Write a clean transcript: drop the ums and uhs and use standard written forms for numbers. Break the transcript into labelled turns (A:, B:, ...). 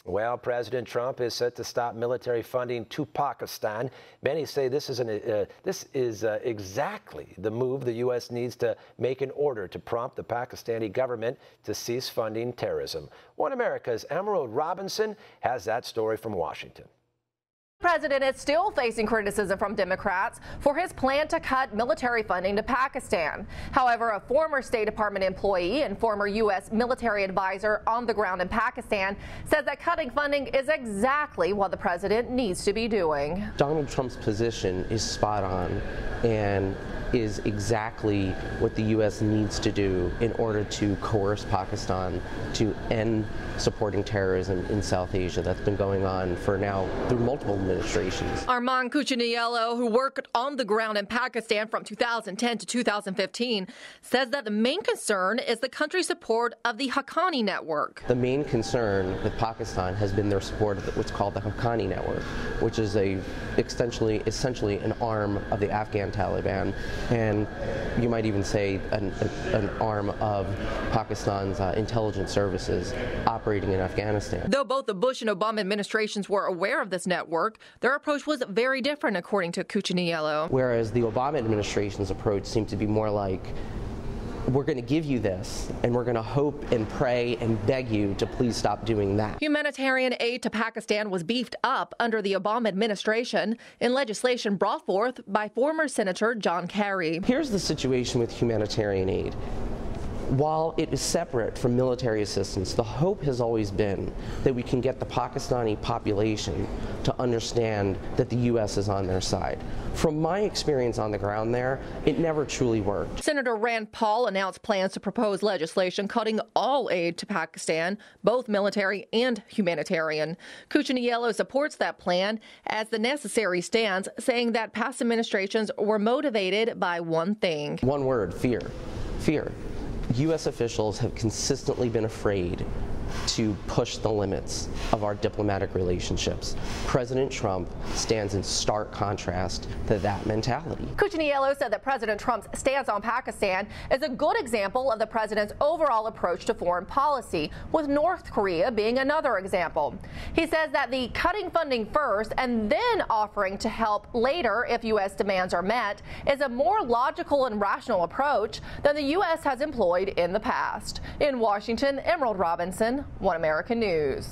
A: Well, President Trump is set to stop military funding to Pakistan. Many say this is exactly the move the U.S. needs to make in order to prompt the Pakistani government to cease funding terrorism. One America's Emerald Robinson has that story from Washington.
B: The president is still facing criticism from Democrats for his plan to cut military funding to Pakistan. However, a former State Department employee and former U.S. military advisor on the ground in Pakistan says that cutting funding is exactly what the president needs to be doing.
C: Donald Trump's position is spot on and is exactly what the U.S. needs to do in order to coerce Pakistan to end supporting terrorism in South Asia that's been going on for now through multiple administrations.
B: Armand Cuccinello, who worked on the ground in Pakistan from 2010 to 2015, says that the main concern is the country's support of the Haqqani network.
C: The main concern with Pakistan has been their support of what's called the Haqqani network, which is essentially an arm of the Afghan Taliban, and you might even say an arm of Pakistan's intelligence services operating in Afghanistan.
B: Though both the Bush and Obama administrations were aware of this network, their approach was very different, according to Cuccinello.
C: Whereas the Obama administration's approach seemed to be more like, we're going to give you this, and we're going to hope and pray and beg you to please stop doing that.
B: Humanitarian aid to Pakistan was beefed up under the Obama administration in legislation brought forth by former Senator John Kerry.
C: Here's the situation with humanitarian aid. While it is separate from military assistance, the hope has always been that we can get the Pakistani population to understand that the U.S. is on their side. From my experience on the ground there, it never truly worked.
B: Senator Rand Paul announced plans to propose legislation cutting all aid to Pakistan, both military and humanitarian. Cuccinello supports that plan as the necessary stance, saying that past administrations were motivated by one thing.
C: One word: fear. Fear. U.S. officials have consistently been afraid to push the limits of our diplomatic relationships. President Trump stands in stark contrast to that mentality.
B: Cuccinello said that President Trump's stance on Pakistan is a good example of the president's overall approach to foreign policy, with North Korea being another example. He says that the cutting funding first and then offering to help later if U.S. demands are met is a more logical and rational approach than the U.S. has employed in the past. In Washington, Emerald Robinson, One American News.